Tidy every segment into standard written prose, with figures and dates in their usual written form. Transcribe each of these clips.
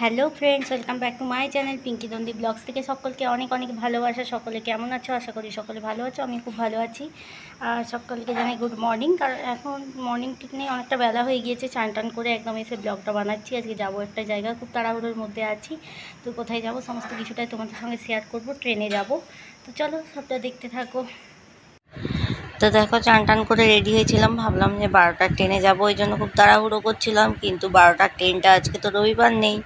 Hello friends, welcome back to my channel Pinki Dandi blogs থেকে সকলকে অনেক অনেক ভালোবাসা। সকলে কেমন আছো? আশা করি সকলে ভালো আছো। আমি খুব ভালো আছি। আর সকলকে জানাই গুড মর্নিং। কারণ এখন মর্নিং ঠিক নেই, অনেকটা বেলা হয়ে গিয়েছে। চান টান করে একদম এসে ব্লগটা বানাচ্ছি। আজকে যাবো একটা জায়গা, খুব তাড়াহুড়োর মধ্যে আছি। তো কোথায় যাব সমস্ত কিছুটাই তোমাদের সঙ্গে শেয়ার করব। ট্রেনে যাব, তো চলো সবটা দেখতে থাকো। তো দেখো, চান টান করে রেডি হয়েছিলাম, ভাবলাম যে 12টার ট্রেনে যাবো, ওই জন্য খুব তাড়াহুড়ো করছিলাম। কিন্তু 12টার ট্রেনটা আজকে তো রবিবার নেই,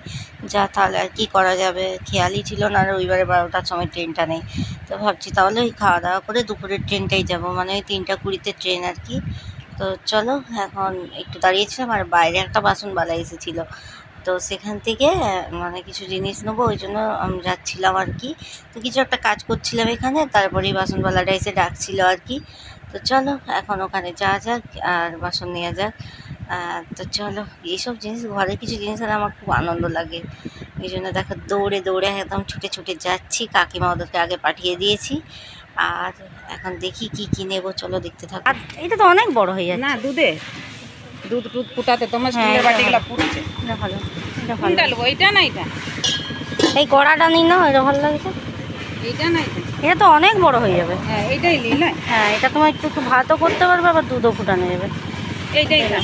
যা তাহলে আর কী করা যাবে, খেয়ালই ছিল না রবিবারে 12টার সময় ট্রেনটা নেই। তো ভাবছি তাহলে ওই খাওয়া দাওয়া করে দুপুরের ট্রেনটাই যাব, মানে ওই 3:20-তে ট্রেন আর কি। তো চলো, এখন একটু দাঁড়িয়েছিলাম আর বাইরে একটা বাসনওয়ালা এসেছিলো, তো সেখান থেকে মানে কিছু জিনিস নেবো, ওই জন্য আমি যাচ্ছিলাম আর কি। তো কিছু একটা কাজ করছিলাম এখানে, তারপরেই বাসনওয়ালাটা এসে ডাকছিল আর কি। তো চলো এখন ওখানে যাওয়া যাক আর বাসন নেওয়া যাক। তো চলো, এইসব জিনিস, ঘরে কিছু জিনিস হলে আমার খুব আনন্দ লাগে। এই জন্য দেখো দৌড়ে দৌড়ে একদম ছুটে ছুটে যাচ্ছি। কাকিমা ওদেরকে আগে পাঠিয়ে দিয়েছি, আর এখন দেখি কি কি নেবো, চলো দেখতে থাকো। এটা তো অনেক বড় হয়ে যাচ্ছে। না দুধ ফুটাতে তোমার স্টিলের বাটিগুলো ফুটছে। এটা ভালো, এটা ভালো। কোনটা নেবো, এইটা না এটা? এই কড়াটা নিই না, এটা ভালো লাগছে। এইটা না এটা? এটা তো অনেক বড় হয়ে যাবে। হ্যাঁ এইটাই নিলে। হ্যাঁ, এটা তোমার একটু একটু ভাতও করতে পারবে, আবার দুধও ফুটানো যাবে। এইটাই না?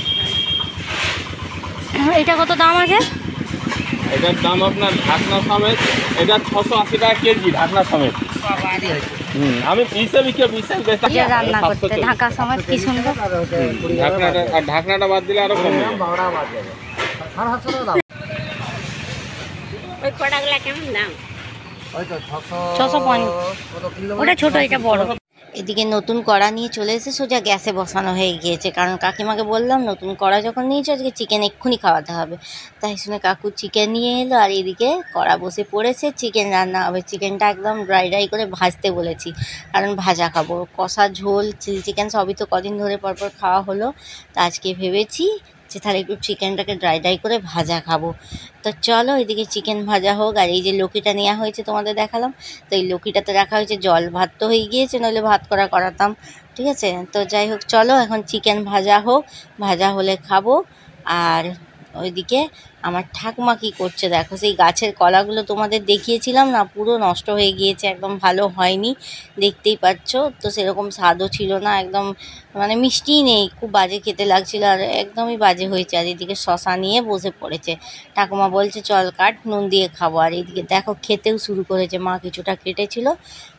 এটা কত দাম আছে? এটার দাম আপনার ঢাকনা সমেত, এটা 680 টাকা কেজি ঢাকনা সমেত। আমি পিসে রান্না করতে ঢাকা সমেত, কি সুন্দর। ঢাকনাটা, আর ঢাকনাটা বাদ দিলে আরো কমে যাবে। ওই কড়াগুলা কেমন দাম? 650। ওটা ছোট, এটা বড়। এদিকে নতুন কড়া নিয়ে চলে এসে সোজা গ্যাসে বসানো হয়ে গিয়েছে, কারণ কাকিমাকে বললাম নতুন কড়া যখন নিয়েছো আজকে চিকেন এক্ষুনি খাওয়াতে হবে। তাই শুনে কাকু চিকেন নিয়ে এলো, আর এদিকে কড়া বসে পড়েছে, চিকেন রান্না হবে। চিকেনটা একদম ড্রাই ড্রাই করে ভাজতে বলেছি, কারণ ভাজা খাবো। কষা ঝোল চিলি চিকেন সবই তো কদিন ধরে পরপর খাওয়া হলো, তা আজকে ভেবেছি যে তাহলে একটু চিকেনটাকে ড্রাই ড্রাই করে ভাজা খাবো। তো চলো, এদিকে চিকেন ভাজা হোক। আর এই যে লকিটা নেওয়া হয়েছে তোমাদের দেখালাম, তো এই লকিটাতে রাখা হয়েছে জল। ভাত তো হয়ে গিয়েছে, নইলে ভাত করাতাম, ঠিক আছে। তো যাই হোক, চলো এখন চিকেন ভাজা হোক, ভাজা হলে খাবো। আর ওইদিকে আমার ঠাকুমা কী করছে দেখো, সেই গাছের কলাগুলো তোমাদের দেখিয়েছিলাম না, পুরো নষ্ট হয়ে গিয়েছে, একদম ভালো হয়নি, দেখতেই পাচ্ছ। তো সেরকম স্বাদও ছিল না, একদম মানে মিষ্টিই নেই, খুব বাজে খেতে লাগছিল, আর একদমই বাজে হয়েছে। আর এদিকে শশা নিয়ে বসে পড়েছে, ঠাকুমা বলছে চল কাট, নুন দিয়ে খাবো। আর এইদিকে দেখো খেতেও শুরু করেছে, মা কিছুটা কেটেছিল,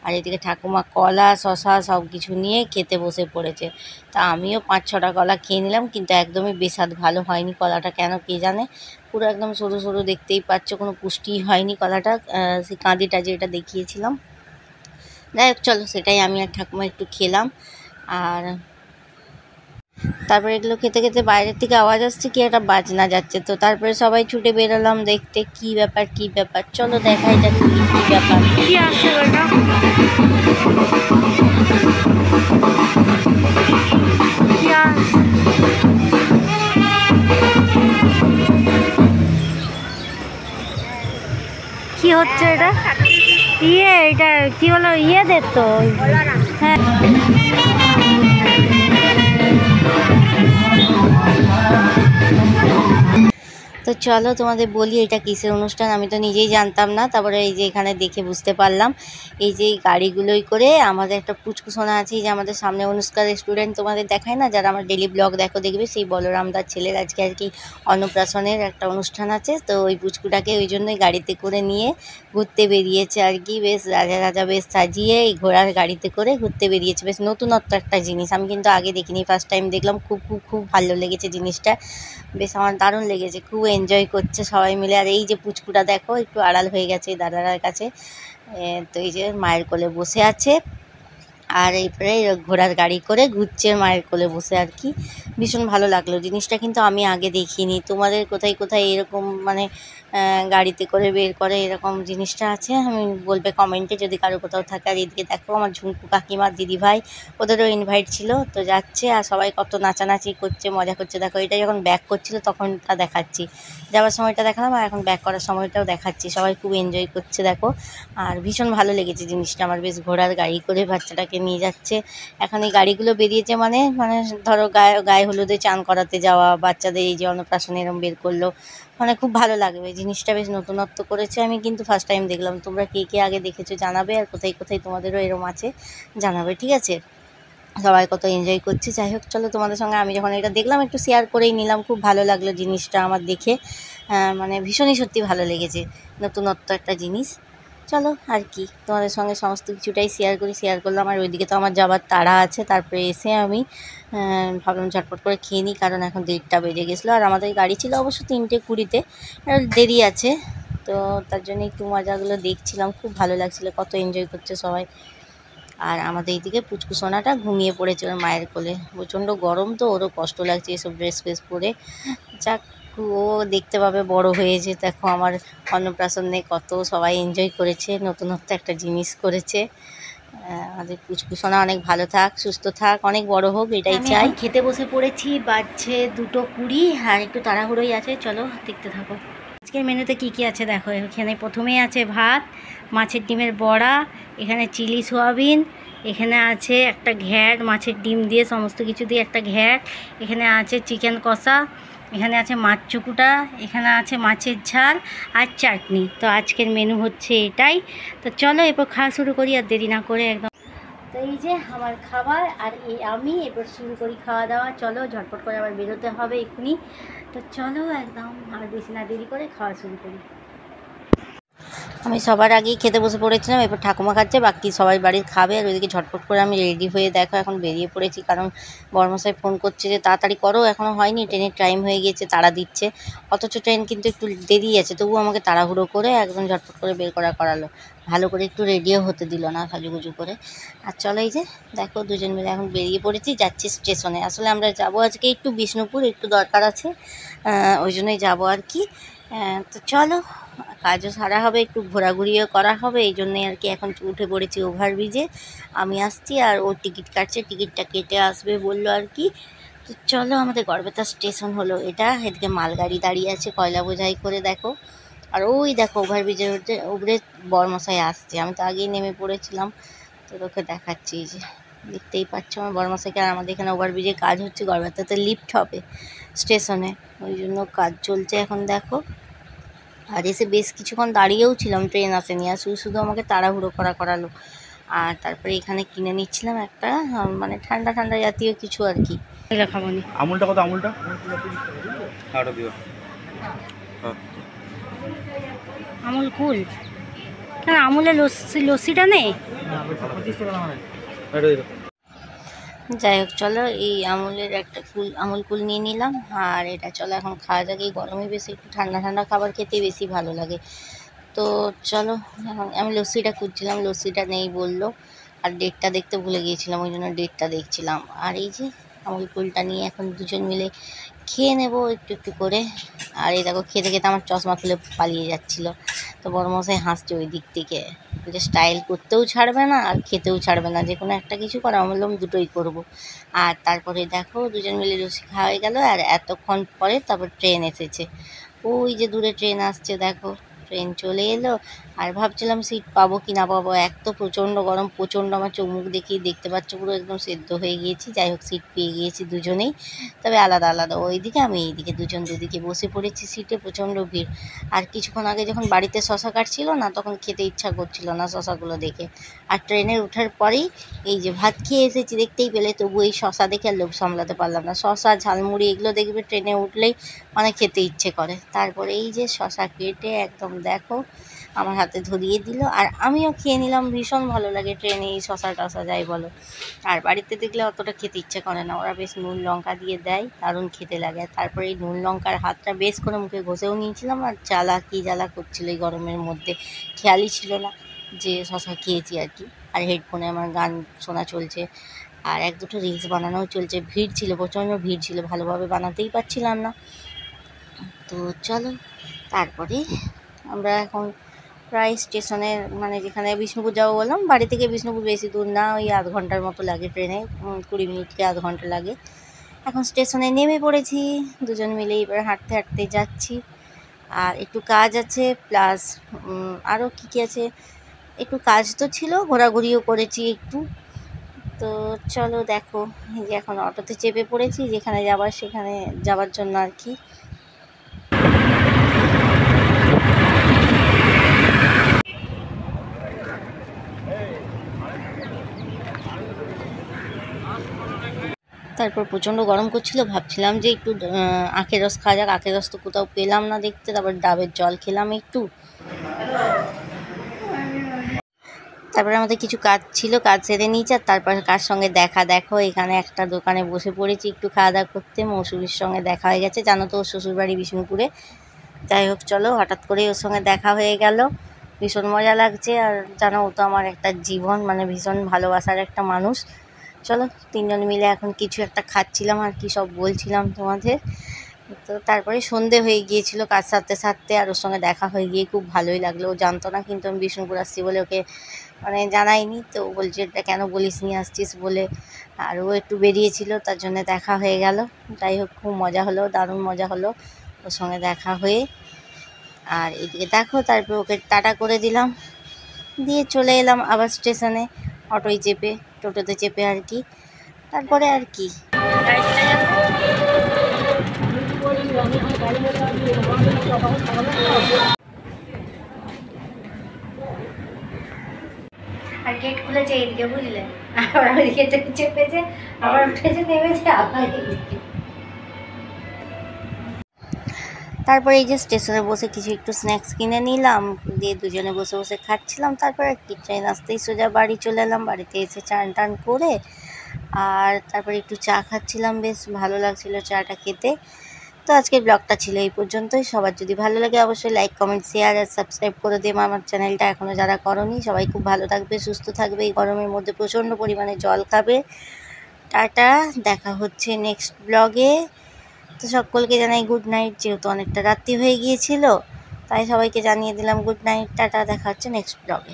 আর এদিকে ঠাকুমা কলা শশা সব কিছু নিয়ে খেতে বসে পড়েছে। তা আমিও 5-6টা কলা খেয়ে নিলাম, কিন্তু একদমই বেস্বাদ, ভালো হয়নি কলাটা, কেন কে জানে, পুরো একদম সরু সরু, দেখতেই পাচ্ছ, কোনো পুষ্টিই হয়নি কলাটা। সেই কাঁদিটা যেটা দেখিয়েছিলাম, যাই হোক চলো, সেটাই আমি আর ঠাকুমা একটু খেলাম। আর তারপরে এগুলো খেতে খেতে বাইরের থেকে আওয়াজ আসছে, কি একটা বাজনা যাচ্ছে। তো তারপরে সবাই ছুটে বেরোলাম দেখতে কি ব্যাপার। চলো দেখাই যাক কি ব্যাপার, কি আসছে ওটা। কি হচ্ছে এটা? এটা কি হলো? ইয়েদের তো, হ্যাঁ। তো চলো তোমাদের বলি এটা কিসের অনুষ্ঠান, আমি তো নিজেই জানতাম না। তারপরে এই যে এখানে দেখে বুঝতে পারলাম, এই যে এই গাড়িগুলোই করে আমাদের একটা পুচকু সোনা আছে, এই যে আমাদের সামনে অনুষ্কা রেস্টুরেন্ট তোমাদের দেখায় না, যারা আমার ডেলি ব্লগ দেখবে, সেই বলরামদার ছেলের আজকে আর কি অন্নপ্রাশনের একটা অনুষ্ঠান আছে। তো ওই পুচকুটাকে ওই জন্যই গাড়িতে করে নিয়ে ঘুরতে বেরিয়েছে আর কি, বেশ রাজা বেশ সাজিয়ে এই ঘোড়ার গাড়িতে করে ঘুরতে বেরিয়েছে। বেশ নতুনত্ব একটা জিনিস, আমি কিন্তু আগে দেখিনি, ফার্স্ট টাইম দেখলাম। খুব ভালো লেগেছে জিনিসটা, বেশ আমার দারুণ লেগেছে, খুব এনজয় করছে সবাই মিলে। আর এই যে পুচকুটা দেখো একটু আড়াল হয়ে গেছে দাদার কাছে, তো এই যে মায়ের কোলে বসে আছে, আর এরপরে ঘোড়ার গাড়ি করে ঘুরছে মায়ের কোলে বসে আর কি। ভীষণ ভালো লাগলো জিনিসটা, কিন্তু আমি আগে দেখিনি। তোমাদের কোথায় এরকম মানে গাড়িতে করে বের করে এরকম জিনিসটা আছে, আমি বলবে কমেন্টে যদি কারো কোথাও থাকে। আর এদিকে দেখো আমার ঝুমকু কাকিমার দিদিভাই, ওদেরও ইনভাইট ছিল, তো যাচ্ছে, আর সবাই কত নাচানাচি করছে, মজা করছে। দেখো এটা যখন ব্যাক করছিল তখনটা দেখাচ্ছি, যাওয়ার সময়টা দেখালাম, আর এখন ব্যাক করার সময়টাও দেখাচ্ছি। সবাই খুব এনজয় করছে দেখো, আর ভীষণ ভালো লেগেছে জিনিসটা আমার। বেশ ঘোড়ার গাড়ি করে বাচ্চাটাকে নিয়ে যাচ্ছে। এখন এই গাড়িগুলো বেরিয়েছে মানে মানে ধরো গায়ে হলুদে চান করাতে যাওয়া, বাচ্চাদের এই যে অন্নপ্রাশন এরম বের করলো, মানে খুব ভালো লাগবে। জিনিসটা বেশ নতুনত্ব করেছে, আমি কিন্তু ফার্স্ট টাইম দেখলাম। তোমরা কে কে আগে দেখেছো জানাবে, আর কোথায় কোথায় তোমাদেরও এরম আছে জানাবে, ঠিক আছে? সবাই কত এনজয় করছে। যাই হোক, চলো তোমাদের সঙ্গে আমি যখন এটা দেখলাম একটু শেয়ার করেই নিলাম। খুব ভালো লাগলো জিনিসটা আমার দেখে, মানে ভীষণই সত্যি ভালো লেগেছে, নতুনত্ব একটা জিনিস। চলো আর কি, তোমাদের সঙ্গে সমস্ত কিছুটাই শেয়ার করলাম। আর ওইদিকে তো আমার যাবার তাড়া আছে। তারপরে এসে আমি ভাবলাম ঝটপট করে খেয়ে নিই, কারণ এখন 1:30টা বেজে গেছিলো। আর আমাদের গাড়ি ছিল অবশ্য 3:20-তে, দেরি আছে। তো তার জন্য একটু মজাগুলো দেখছিলাম, খুব ভালো লাগছিলো, কত এনজয় করছে সবাই। আর আমাদের এইদিকে পুচকু সোনাটা ঘুমিয়ে পড়েছে ওর মায়ের কোলে। প্রচণ্ড গরম তো, ওরও কষ্ট লাগছে এসব ড্রেস ফ্রেস পরে। যাক, ও দেখতে পাবে বড় হয়েছে। দেখো আমার অন্নপ্রাশনে কত সবাই এনজয় করেছে, নতুনত্ব একটা জিনিস করেছে। আমাদের পুচকু সোনা অনেক ভালো থাক, সুস্থ থাক, অনেক বড় হোক, এটাই চাই। খেতে বসে পড়েছি, বাজছে 2:20, আর একটু তাড়াহুড়োই আছে। চলো দেখতে থাকো আজকের মেনুতে কি কি আছে দেখো। এখানে প্রথমেই আছে ভাত, মাছের ডিমের বড়া, এখানে চিলি সোয়াবিন, এখানে আছে একটা ঘ্যাট, মাছের ডিম দিয়ে সমস্ত কিছু দিয়ে একটা ঘ্যাট, এখানে আছে চিকেন কষা, এখানে আছে মাছ চুকুটা, এখানে আছে মাছের ঝাল আর চাটনি। তো আজকের মেনু হচ্ছে এটাই। তো চলো এরপর খাওয়া শুরু করি, আর দেরি না করে একদম। তো এই যে আমার খাবার, আর আমি এরপর শুরু করি খাওয়া দাওয়া। চলো ঝটপট করে আবার বেরোতে হবে এক্ষুনি। তো চলো একদম আর বেশি না দেরি করে খাওয়া শুরু করি। আমি সবার আগেই খেতে বসে পড়েছিলাম, এরপর ঠাকুমা খাচ্ছে, বাকি সবাই বাড়ির খাবে। আর ওইদিকে ঝটপট করে আমি রেডি হয়ে দেখো এখন বেরিয়ে পড়েছি, কারণ বড়মশাই ফোন করছে যে তাড়াতাড়ি করো, এখনও হয়নি, ট্রেনের টাইম হয়ে গিয়েছে, তাড়া দিচ্ছে। অথচ ট্রেন কিন্তু একটু দেরি আছে, তবুও আমাকে তাড়াহুড়ো করে একদম ঝটপট করে বের করালো। ভালো করে একটু রেডিও হতে দিল না, সাজুগুজু করে। আর চলো এই যে দেখো দুজন মিলে এখন বেরিয়ে পড়েছি, যাচ্ছি স্টেশনে। আসলে আমরা যাবো আজকে একটু বিষ্ণুপুর, একটু দরকার আছে, ওই জন্যই যাবো আর কি। তো চলো, কাজও সারা হবে, একটু ঘোরাঘুরিও করা হবে, এই জন্যই আর কি এখন উঠে পড়েছি ওভারব্রিজে। আমি আসছি আর ও টিকিট কাটছে, টিকিটটা কেটে আসবে বললো আর কি। তো চলো, আমাদের গড়বেতা স্টেশন হলো এটা। এদিকে মালগাড়ি দাঁড়িয়ে আছে কয়লা বোঝাই করে দেখো। আর ওই দেখো ওভারব্রিজের উপরে বরমশাই আসছে, আমি তো আগেই নেমে পড়েছিলাম। তো তোকে দেখাচ্ছি, এই যে দেখতেই পাচ্ছ আমার বরমশাইকে। আর আমাদের এখানে ওভারব্রিজে কাজ হচ্ছে, গড়বেতাতে লিফট হবে স্টেশনে, ওই জন্য কাজ চলছে এখন দেখো। আর এসে বেশ কিছুক্ষণ দাঁড়িয়েও ছিলাম, ট্রেন আসেনি, আর শুধু আমাকে তাড়াহুড়ো করালো। আর তারপরে এখানে কিনে নিচ্ছিলাম একটা মানে ঠান্ডা ঠান্ডা জাতীয় কিছু আর কি। খাবনি আমুলটা কত? আমুলটা দিও। আমুল কুল, কেন আমুলের লস্যিটা নেই? যাই হোক, চলো এই আমুলের একটা আমুল কুল নিয়ে নিলাম। আর এটা চলো এখন খাওয়া যাক, এই গরমে বেশি একটু ঠান্ডা ঠান্ডা খাবার খেতে বেশি ভালো লাগে। তো চলো, এখন আমি লস্যিটা খুঁজছিলাম, লস্যিটা নেই বললো। আর ডেটটা দেখতে ভুলে গিয়েছিলাম, ওই জন্য ডেটটা দেখছিলাম। আর এই যে আমুল কুলটা নিয়ে এখন দুজন মিলে খেয়ে নেবো একটু একটু করে। আর এই দেখো খেতে খেতে আমার চশমা খুলে পালিয়ে যাচ্ছিলো। তো বড়মশাই হাসছে ওই দিক থেকে, যে স্টাইল করতেও ছাড়বে না আর খেতেও ছাড়বে না, যে কোনো একটা কিছু করে। আমি বললাম দুটোই করবো। আর তারপরে দেখো দুজন মিলে লস্যি খাওয়া হয়ে গেল। আর এতক্ষণ পরে তারপর ট্রেন এসেছে, ওই যে দূরে ট্রেন আসছে দেখো, ট্রেন চলে এলো। আর ভাবছিলাম সিট পাবো কি না পাবো, এক তো প্রচণ্ড গরম, প্রচণ্ড, আমার চোখ মুখ দেখেই দেখতে পাচ্ছ পুরো একদম সেদ্ধ হয়ে গিয়েছি। যাই হোক, সিট পেয়ে গিয়েছি দুজনেই, তবে আলাদা আলাদা, ওইদিকে আমি এইদিকে, দুজন দুদিকে বসে পড়েছি সিটে। প্রচণ্ড ভিড়। আর কিছুক্ষণ আগে যখন বাড়িতে শশা কাটছিল না, তখন খেতে ইচ্ছা করছিল না শশাগুলো দেখে। আর ট্রেনে ওঠার পরেই এই যে ভাত খেয়ে এসেছি দেখতেই পেলে, তবু এই শশা দেখে আর লোভ সামলাতে পারলাম না। শশা, ঝালমুড়ি এগুলো দেখবে ট্রেনে উঠলেই মানে খেতে ইচ্ছে করে। তারপরে এই যে শশা কেটে একদম দেখো আমার হাতে ধরিয়ে দিল, আর আমিও খেয়ে নিলাম। ভীষণ ভালো লাগে ট্রেনে এই শশা টশা যাই বলো। আর বাড়িতে দেখলে অতটা খেতে ইচ্ছে করে না, ওরা বেশ নুন লঙ্কা দিয়ে দেয়, দারুণ খেতে লাগে। আর তারপরে এই নুন লঙ্কার হাতটা বেশ করে মুখে ঘষেও নিয়েছিলাম। আর জ্বালা কি জ্বালা করছিল এই গরমের মধ্যে, খেয়ালই ছিল না যে শশা খেয়েছি আর কি। আর হেডফোনে আমার গান শোনা চলছে, আর এক দুটো রিলস বানানোও চলছে। ভিড় ছিল, প্রচণ্ড ভিড় ছিল, ভালোভাবে বানাতেই পারছিলাম না। তো চলো, তারপরে আমরা এখন প্রায় স্টেশনের মানে যেখানে বিষ্ণুপুর যাবো বললাম, বাড়ি থেকে বিষ্ণুপুর বেশি দূর না, ওই আধ ঘন্টার মতো লাগে ট্রেনে, 20 মিনিট কি আধ ঘন্টা লাগে। এখন স্টেশনে নেমে পড়েছি, দুজন মিলে এবার হাঁটতে হাঁটতে যাচ্ছি। আর একটু কাজ আছে, প্লাস আরও কী কী আছে, একটু কাজ তো ছিল, ঘোরাঘুরিও করেছি একটু। তো চলো দেখো, এই যে এখন অটোতে চেপে পড়েছি, যেখানে যাবার সেখানে যাবার জন্য আর কি। তারপর প্রচণ্ড গরম করছিল, ভাবছিলাম যে একটু আখের রস খাওয়া যাক। আখের রস তো কোথাও পেলাম না দেখতে, তারপর ডাবের জল খেলাম একটু। তারপরে আমাদের কিছু কাজ ছিল, কাজ সেরে নিয়েছি। আর তারপর কার সঙ্গে দেখা, দেখো এখানে একটা দোকানে বসে পড়েছি একটু খাওয়া দাওয়া করতে। মৌসুমীর সঙ্গে দেখা হয়ে গেছে, জানো তো ওর শ্বশুরবাড়ি বিষ্ণুপুরে। যাই হোক চলো, হঠাৎ করেই ওর সঙ্গে দেখা হয়ে গেল, ভীষণ মজা লাগছে। আর জানো ও তো আমার একটা জীবন, মানে ভীষণ ভালোবাসার একটা মানুষ। চলো তিনজন মিলে এখন কিছু একটা খাচ্ছিলাম আর কি, সব বলছিলাম তোমাদের। তো তারপরে সন্ধে হয়ে গিয়েছিল কাজ সারতে সারতে, আর ওর সঙ্গে দেখা হয়ে গিয়ে খুব ভালোই লাগলো। ও জানতো না কিন্তু আমি বিষ্ণুপুর আসছি বলে ওকে মানে জানাইনি। তো ও বলছে এটা কেন বলিস নি আসছিস বলে, আর ও একটু বেরিয়েছিল তার জন্য দেখা হয়ে গেল। যাই হোক খুব মজা হলো, দারুণ মজা হলো ওর সঙ্গে দেখা হয়ে। আর এদিকে দেখো তারপর ওকে টাটা করে দিলাম, দিয়ে চলে এলাম আবার স্টেশনে অটোয় চেপে, টোটোতে চেপে আর কি। তারপরে আর কি আর গেট খুলেছে এইদিকে, বুঝলে, আবার ওইদিকে চেপেছে, আবার উঠেছে, নেমেছে, আবার এইদিকে। তারপরে এই যে স্টেশনে বসে কিছু একটু স্ন্যাক্স কিনে নিলাম, দিয়ে দুজনে বসে বসে খাচ্ছিলাম। তারপর কি ট্রেন আসতেই সোজা বাড়ি চলে এলাম। বাড়িতে এসে চান টান করে আর তারপরে একটু চা খাচ্ছিলাম, বেশ ভালো লাগছিল চাটা খেতে। তো আজকের ব্লগটা ছিল এই পর্যন্তই। সবার যদি ভালো লাগে অবশ্যই লাইক কমেন্ট শেয়ার আর সাবস্ক্রাইব করে দেবো আমার চ্যানেলটা, এখনও যারা করনি। সবাই খুব ভালো থাকবে, সুস্থ থাকবে, এই গরমের মধ্যে প্রচণ্ড পরিমাণে জল খাবে। টাটা, দেখা হচ্ছে নেক্সট ব্লগে। তো সকলকে জানাই গুড নাইট, যেহেতু অনেকটা রাত্রি হয়ে গিয়েছিল তাই সবাইকে জানিয়ে দিলাম গুড নাইট, টাটা, দেখা হচ্ছে নেক্সট ব্লগে।